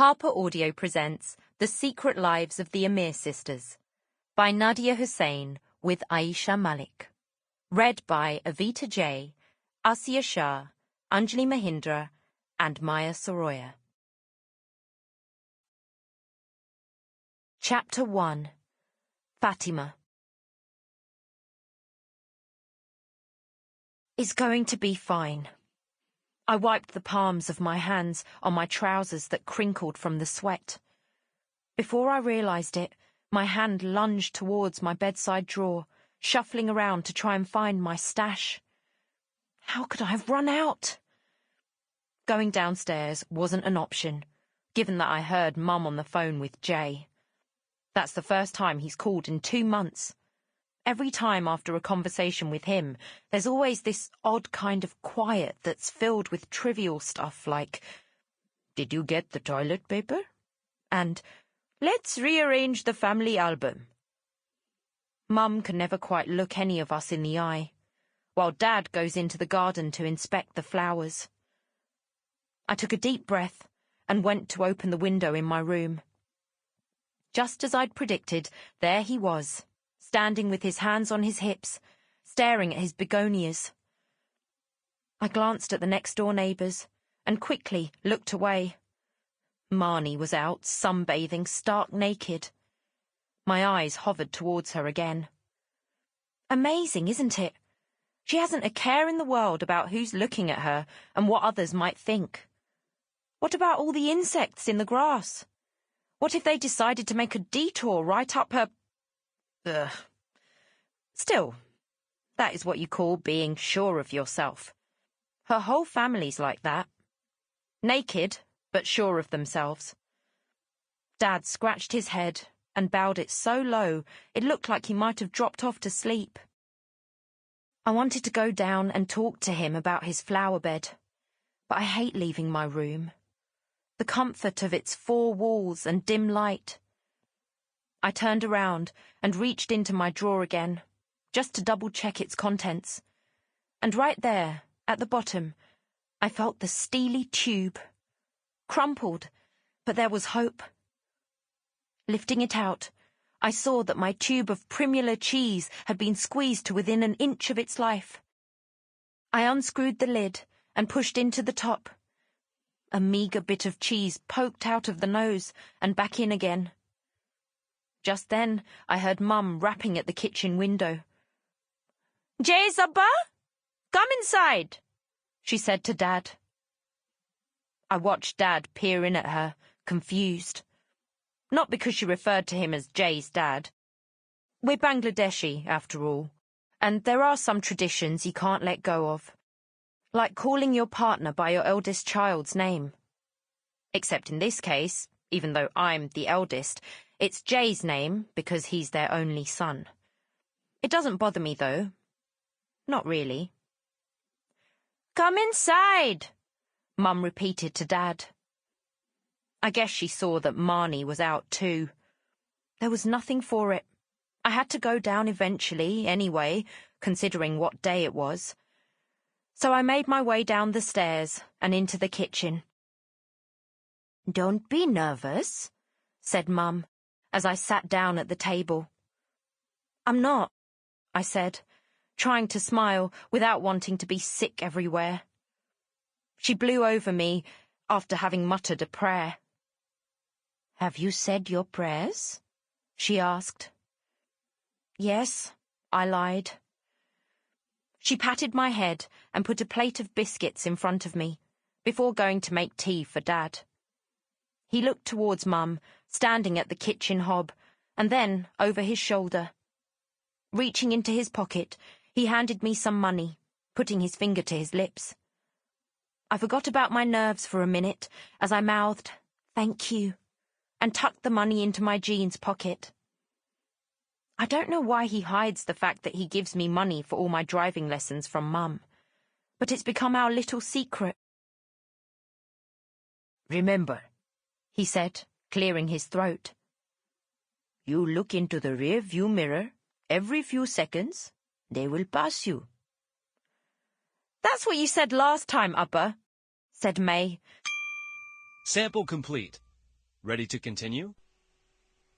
Harper Audio presents The Secret Lives of the Amir Sisters by Nadiya Hussain with Aisha Malik. Read by Avita J, Aasiya Shah, Anjli Mohindra, and Maya Saroya. Chapter 1. Fatima. It's going to be fine. I wiped the palms of my hands on my trousers that crinkled from the sweat. Before I realised it, my hand lunged towards my bedside drawer, shuffling around to try and find my stash. How could I have run out? Going downstairs wasn't an option, given that I heard Mum on the phone with Jay. That's the first time he's called in 2 months. Every time after a conversation with him, there's always this odd kind of quiet that's filled with trivial stuff like, "Did you get the toilet paper?" and "Let's rearrange the family album." Mum can never quite look any of us in the eye, while Dad goes into the garden to inspect the flowers. I took a deep breath and went to open the window in my room. Just as I'd predicted, there he was, standing with his hands on his hips, staring at his begonias. I glanced at the next-door neighbours and quickly looked away. Marnie was out, sunbathing, stark naked. My eyes hovered towards her again. Amazing, isn't it? She hasn't a care in the world about who's looking at her and what others might think. What about all the insects in the grass? What if they decided to make a detour right up her... Ugh. Still, that is what you call being sure of yourself. Her whole family's like that. Naked, but sure of themselves. Dad scratched his head and bowed it so low it looked like he might have dropped off to sleep. I wanted to go down and talk to him about his flower bed, but I hate leaving my room. The comfort of its 4 walls and dim light. I turned around and reached into my drawer again, just to double-check its contents. And right there, at the bottom, I felt the steely tube. Crumpled, but there was hope. Lifting it out, I saw that my tube of Primula cheese had been squeezed to within an inch of its life. I unscrewed the lid and pushed into the top. A meagre bit of cheese poked out of the nose and back in again. Just then, I heard Mum rapping at the kitchen window. "Jay Sabba? Come inside," she said to Dad. I watched Dad peer in at her, confused. Not because she referred to him as Jay's dad. We're Bangladeshi, after all, and there are some traditions you can't let go of, like calling your partner by your eldest child's name. Except in this case, even though I'm the eldest, it's Jay's name because he's their only son. It doesn't bother me, though. Not really. "Come inside," Mum repeated to Dad. I guess she saw that Marnie was out too. There was nothing for it. I had to go down eventually, anyway, considering what day it was. So I made my way down the stairs and into the kitchen. "Don't be nervous," said Mum, as I sat down at the table. "I'm not," I said, trying to smile without wanting to be sick everywhere. She blew over me after having muttered a prayer. "Have you said your prayers?" she asked. "Yes," I lied. She patted my head and put a plate of biscuits in front of me, before going to make tea for Dad. He looked towards Mum, standing at the kitchen hob, and then over his shoulder. Reaching into his pocket, he handed me some money, putting his finger to his lips. I forgot about my nerves for a minute as I mouthed, "Thank you," and tucked the money into my jeans pocket. I don't know why he hides the fact that he gives me money for all my driving lessons from Mum, but it's become our little secret. "Remember," he said, clearing his throat. "You look into the rear-view mirror every few seconds. They will pass you." "That's what you said last time, Upper," said May. Sample complete. Ready to continue?